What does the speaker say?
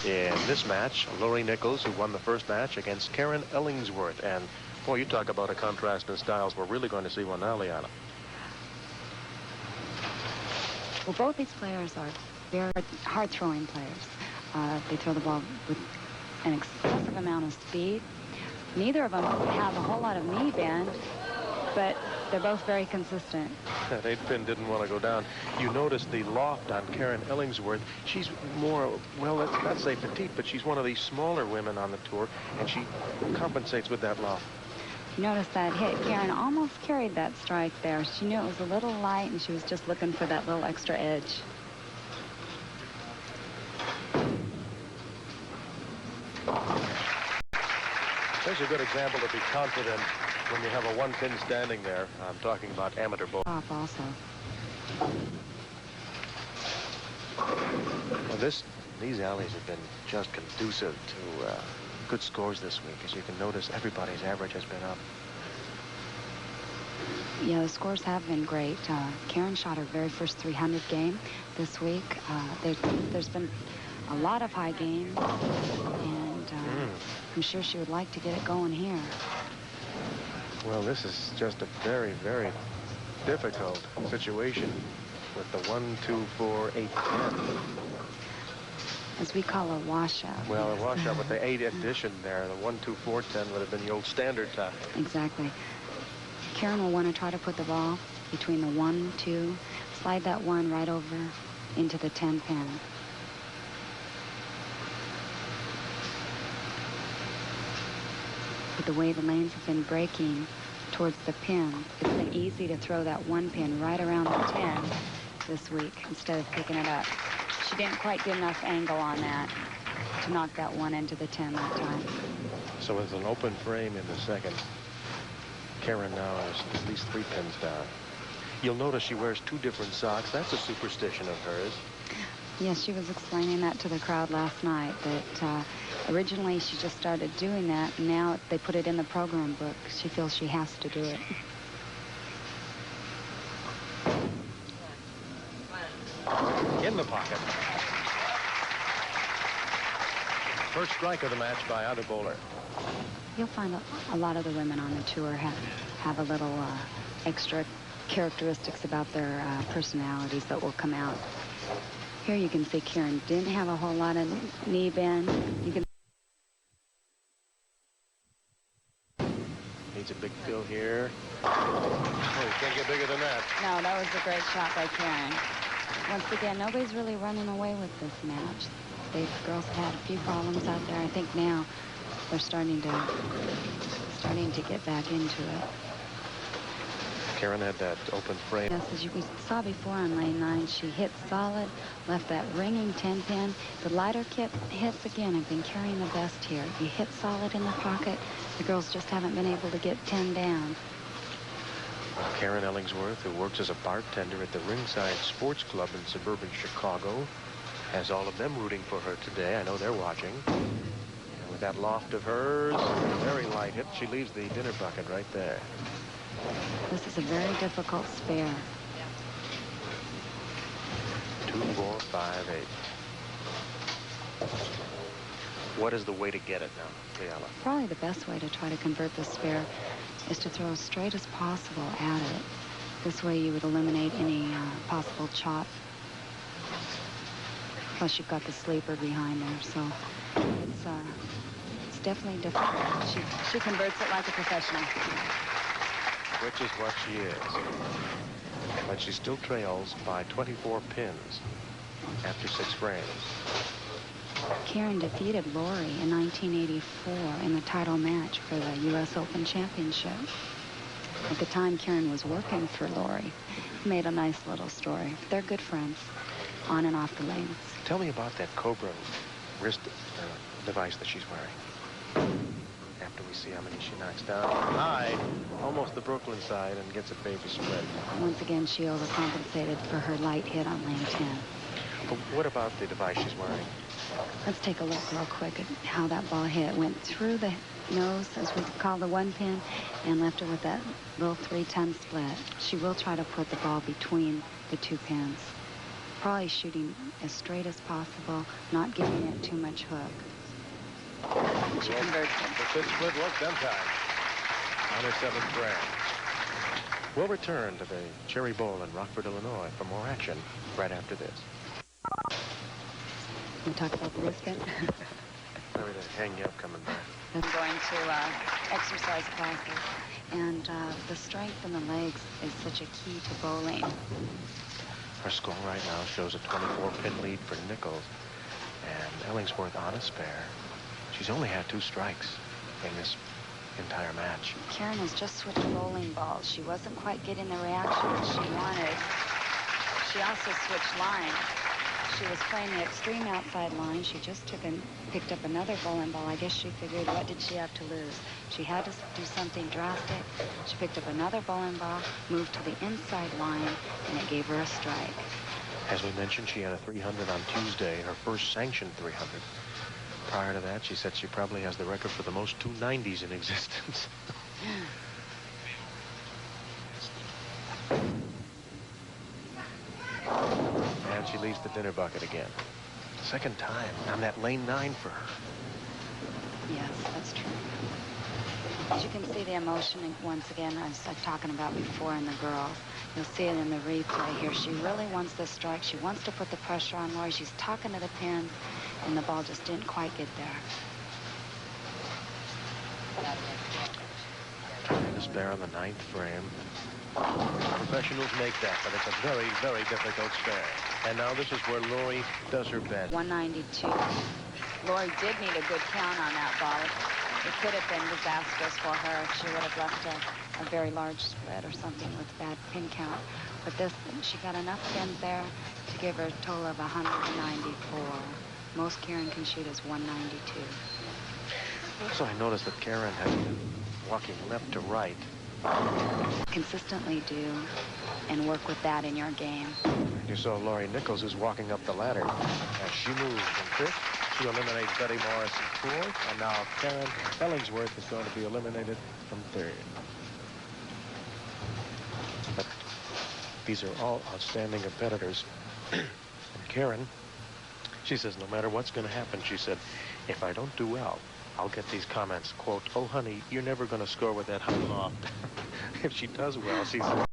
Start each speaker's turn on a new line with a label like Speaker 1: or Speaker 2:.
Speaker 1: in this match, Lori Nichols, who won the first match, against Karen Ellingsworth. And, boy, you talk about a contrast in styles. We're really going to see one now, Liana.
Speaker 2: Well, both these players are very hard-throwing players. They throw the ball with an excessive amount of speed. Neither of them have a whole lot of knee bend, but they're both very consistent.
Speaker 1: That 8-pin didn't want to go down. You notice the loft on Karen Ellingsworth. She's more, well, let's not say petite, but she's one of these smaller women on the tour, and she compensates with that loft.
Speaker 2: You notice that hit. Karen almost carried that strike there. She knew it was a little light, and she was just looking for that little extra edge.
Speaker 1: There's a good example to be confident when you have a 1-pin standing there. I'm talking about amateur bowling.
Speaker 2: Off also.
Speaker 1: Well, these alleys have been just conducive to good scores this week. As you can notice, everybody's average has been up.
Speaker 2: Yeah, the scores have been great. Karen shot her very first 300 game this week. There's been a lot of high games, and I'm sure she would like to get it going here.
Speaker 1: Well, this is just a very, very difficult situation with the 1, 2, 4, 8, 10.
Speaker 2: As we call a washout.
Speaker 1: Well, a washout with the 8 addition there. The 1, 2, 4, 10 would have been the old standard time.
Speaker 2: Exactly. Karen will want to try to put the ball between the 1, 2, slide that 1 right over into the 10 pin. But the way the lanes have been breaking towards the pin, it's been easy to throw that 1 pin right around the 10 this week instead of picking it up. She didn't quite get enough angle on that to knock that 1 into the 10 that time.
Speaker 1: So with an open frame in the second, Karen now is at least 3 pins down. You'll notice she wears 2 different socks. That's a superstition of hers.
Speaker 2: Yes, she was explaining that to the crowd last night, that originally she just started doing that, and now they put it in the program book. She feels she has to do it.
Speaker 1: In the pocket. First strike of the match by either bowler.
Speaker 2: You'll find a lot of the women on the tour have a little extra characteristics about their personalities that will come out. Here you can see Karen didn't have a whole lot of knee bend. You can.
Speaker 1: Needs a big fill here. Oh, you can't get bigger than that.
Speaker 2: No, that was a great shot by Karen. Once again, nobody's really running away with this match. The girls have had a few problems out there. I think now they're starting to get back into it.
Speaker 1: Karen had that open frame.
Speaker 2: Yes, as we saw before on lane 9, she hit solid, left that ringing 10 pin. The lighter hits again have been carrying the best here. You hit solid in the pocket. The girls just haven't been able to get 10 down.
Speaker 1: Karen Ellingsworth, who works as a bartender at the Ringside Sports Club in suburban Chicago, has all of them rooting for her today. I know they're watching. And with that loft of hers, very light hit, she leaves the dinner bucket right there.
Speaker 2: This is a very difficult spare.
Speaker 1: 2, 4, 5, 8. What is the way to get it now, Liana?
Speaker 2: Probably the best way to try to convert the spare is to throw as straight as possible at it. This way you would eliminate any possible chop. Plus you've got the sleeper behind there, so it's definitely difficult. She converts it like a professional.
Speaker 1: Which is what she is. But she still trails by 24 pins after 6 frames.
Speaker 2: Karen defeated Lori in 1984 in the title match for the U.S. Open Championship. At the time, Karen was working for Lori. Made a nice little story. They're good friends, on and off the lanes.
Speaker 1: Tell me about that Cobra wrist device that she's wearing. After we see how many she knocks down. High, almost the Brooklyn side, and gets a baby split.
Speaker 2: Once again, she overcompensated for her light hit on lane 10.
Speaker 1: But what about the device she's wearing?
Speaker 2: Let's take a look real quick at how that ball hit. It went through the nose, as we call the 1 pin, and left her with that little 3-10 split. She will try to put the ball between the 2 pins. Probably shooting as straight as possible, not giving it too much hook. She converts it.
Speaker 1: The fifth split worked that time on her seventh frame. We'll return to the Cherry Bowl in Rockford, Illinois for more action right after this.
Speaker 2: We talk about the wristband.
Speaker 1: Sorry to hang you up coming back.
Speaker 2: I'm going to exercise classes, and the strength in the legs is such a key to bowling.
Speaker 1: Her score right now shows a 24-pin lead for Nichols, and Ellingsworth on a spare. She's only had 2 strikes in this entire match.
Speaker 2: Karen has just switched bowling balls. She wasn't quite getting the reaction that she wanted. She also switched lines. She was playing the extreme outside line. She just picked up another bowling ball. I guess she figured, what did she have to lose? She had to do something drastic. She picked up another bowling ball, moved to the inside line, and it gave her a strike.
Speaker 1: As we mentioned, she had a 300 on Tuesday, her first sanctioned 300. Prior to that, she said she probably has the record for the most 290s in existence. And she leaves the dinner bucket again. Second time on that lane 9 for her.
Speaker 2: Yes, that's true. As you can see the emotion once again, as I was talking about before in the girls. You'll see it in the replay here. She really wants this strike. She wants to put the pressure on Lori. She's talking to the pin, and the ball just didn't quite get there.
Speaker 1: Trying to spare on the 9th frame. Professionals make that, but it's a very, very difficult spare. And now this is where Lori does her best.
Speaker 2: 192. Lori did need a good count on that ball. It could have been disastrous for her if she would have left a very large spread or something with bad pin count. But this, she got enough pins there to give her a total of 194. Most Karen can shoot is 192.
Speaker 1: Also, I noticed that Karen has been walking left to right.
Speaker 2: Consistently do and work with that in your game.
Speaker 1: You saw Lori Nichols is walking up the ladder as she moves from 5th. She eliminates Betty Morris in 4th, and now Karen Ellingsworth is going to be eliminated from 3rd. But these are all outstanding competitors. And Karen, she says, no matter what's going to happen, she said, if I don't do well, I'll get these comments, quote, oh, honey, you're never going to score with that high loft. If she does well, she's